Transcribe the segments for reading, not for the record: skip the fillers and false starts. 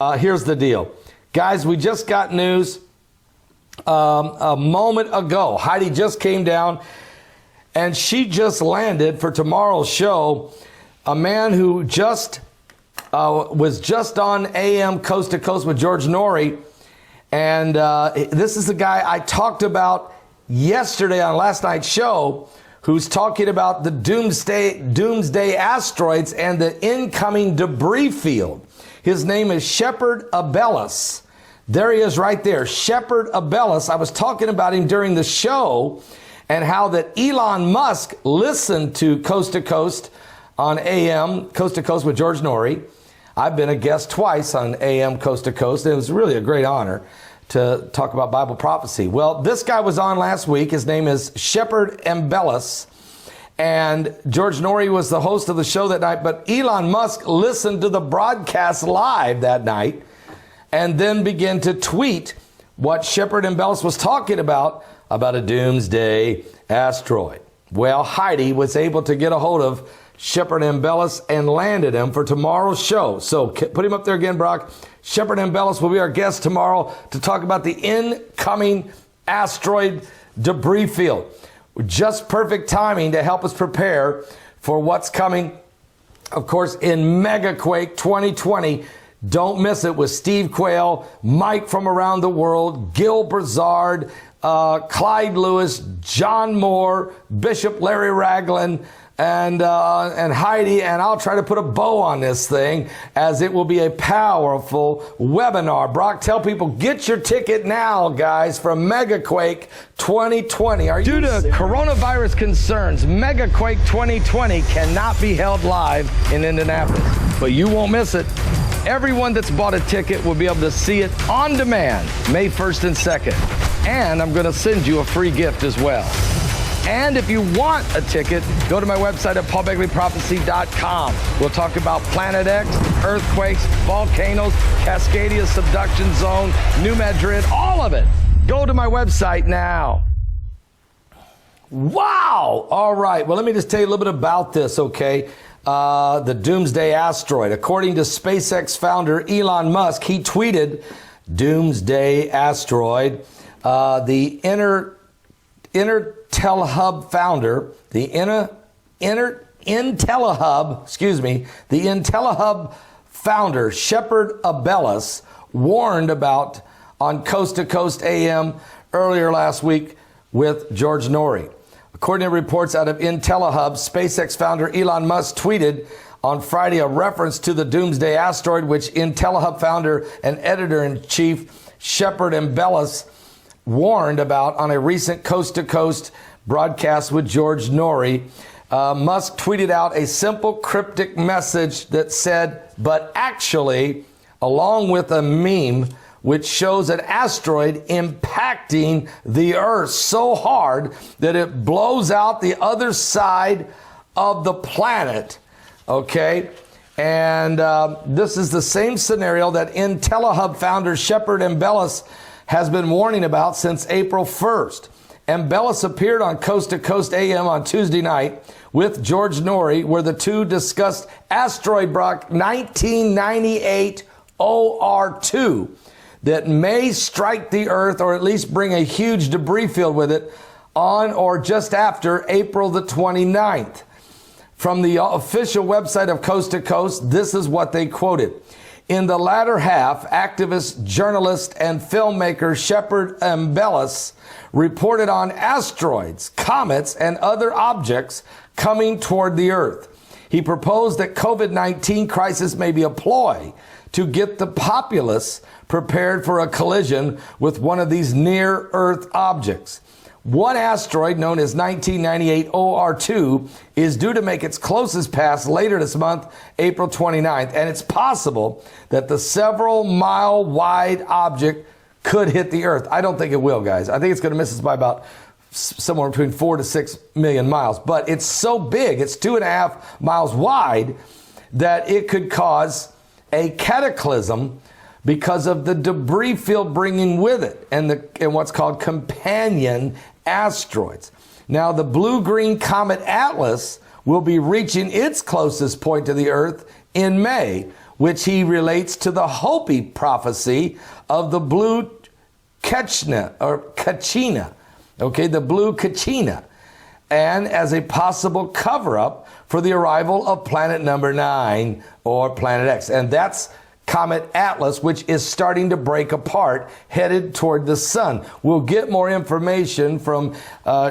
Here's the deal. Guys, we just got news a moment ago. Heidi just came down and she just landed for tomorrow's show. A man who just was just on AM Coast to Coast with George Norrie. And this is the guy I talked about yesterday on last night's show, who's talking about the Doomsday asteroids and the incoming debris field. His name is Shepard Abellis. There he is right there, Shepard Abellis. I was talking about him during the show and how that Elon Musk listened to Coast on AM, Coast to Coast with George Norrie. I've been a guest twice on AM Coast to Coast. It was really a great honor to talk about Bible prophecy. Well, this guy was on last week. His name is Shepard Abellis. And George Norrie was the host of the show that night. But Elon Musk listened to the broadcast live that night and then began to tweet what Shepard Abellis was talking about a doomsday asteroid. Well, Heidi was able to get a hold of Shepard Abellis and landed him for tomorrow's show. So put him up there again, Brock. Shepard Abellis will be our guest tomorrow to talk about the incoming asteroid debris field. Just perfect timing to help us prepare for what's coming, of course, in Megaquake 2020. Don't miss it with Steve Quayle, Mike from around the world, Gil Brazard, Clyde Lewis, John Moore, Bishop Larry Ragland, and Heidi, and I'll try to put a bow on this thing as it will be a powerful webinar. Brock, tell people, get your ticket now, guys, for Megaquake 2020. Due to coronavirus concerns, Megaquake 2020 cannot be held live in Indianapolis, but you won't miss it. Everyone that's bought a ticket will be able to see it on demand May 1st and 2nd. And I'm going to send you a free gift as well. And if you want a ticket, go to my website at paulbegleyprophecy.com. We'll talk about Planet X, earthquakes, volcanoes, Cascadia subduction zone, New Madrid, all of it. Go to my website now. Wow! All right, well, let me just tell you a little bit about this, okay? The Doomsday asteroid. According to SpaceX founder Elon Musk, he tweeted, Doomsday asteroid. The IntelliHub founder, the IntelliHub founder, Shepard Abellis, warned about on Coast to Coast AM earlier last week with George Norrie. According to reports out of IntelliHub, SpaceX founder Elon Musk tweeted on Friday a reference to the Doomsday asteroid, which IntelliHub founder and editor-in-chief Shepard Abellis warned about on a recent coast-to-coast broadcast with George Norrie. Musk tweeted out a simple cryptic message that said, but actually, along with a meme which shows an asteroid impacting the Earth so hard that it blows out the other side of the planet. Okay? And this is the same scenario that IntelliHub founder Shepard Abellis has been warning about since April 1st. Abellis appeared on Coast to Coast AM on Tuesday night with George Norrie, where the two discussed asteroid Brock 1998 OR2 that may strike the Earth or at least bring a huge debris field with it on or just after April the 29th. From the official website of Coast to Coast, this is what they quoted. In the latter half, activist, journalist, and filmmaker Shepard Abellis reported on asteroids, comets, and other objects coming toward the Earth. He proposed that COVID-19 crisis may be a ploy to get the populace prepared for a collision with one of these near-Earth objects. One asteroid, known as 1998 OR2, is due to make its closest pass later this month, April 29th, and it's possible that the several-mile-wide object could hit the Earth. I don't think it will, guys. I think it's going to miss us by about somewhere between 4 to 6 million miles. But it's so big, it's 2.5 miles wide, that it could cause a cataclysm because of the debris field bringing with it and what's called companion asteroids. Now, the blue-green comet Atlas will be reaching its closest point to the Earth in May, which he relates to the Hopi prophecy of the blue Kachina, or Kachina, okay, the blue Kachina, and as a possible cover-up for the arrival of planet number 9, or Planet X. And that's Comet Atlas, which is starting to break apart, headed toward the sun. We'll get more information from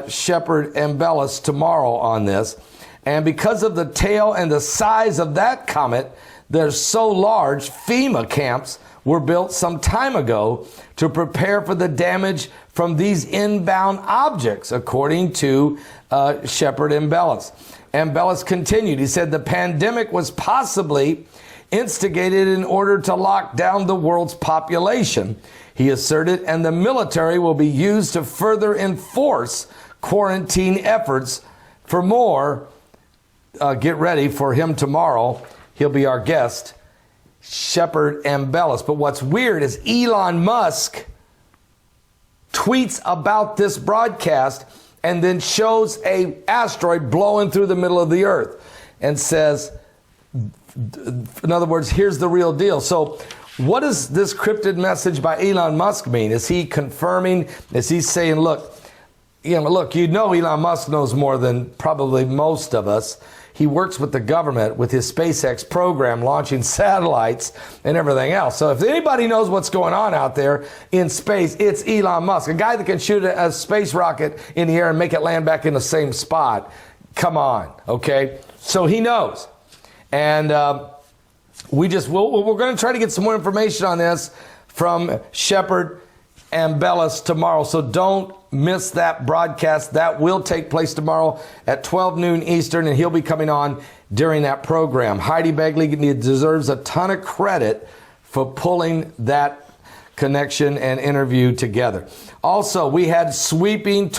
Shepard and Bellis tomorrow on this. And because of the tail and the size of that comet, they're so large, FEMA camps were built some time ago to prepare for the damage from these inbound objects, according to Shepard and Bellis. And Bellis continued. He said the pandemic was possibly instigated in order to lock down the world's population, he asserted, and the military will be used to further enforce quarantine efforts. For more, get ready for him tomorrow. He'll be our guest, Shepard and Bellis. But what's weird is Elon Musk tweets about this broadcast and then shows a asteroid blowing through the middle of the earth and says, in other words, here's the real deal. So what does this cryptid message by Elon Musk mean? Is he confirming? Is he saying, look, Elon Musk knows more than probably most of us. He works with the government with his SpaceX program, launching satellites and everything else. So if anybody knows what's going on out there in space, it's Elon Musk, a guy that can shoot a space rocket in the air and make it land back in the same spot. Come on, okay? So he knows. And we're going to try to get some more information on this from Shepard and Bellis tomorrow. So don't miss that broadcast. That will take place tomorrow at 12 noon Eastern, and he'll be coming on during that program. Heidi Begley deserves a ton of credit for pulling that connection and interview together. Also, we had sweeping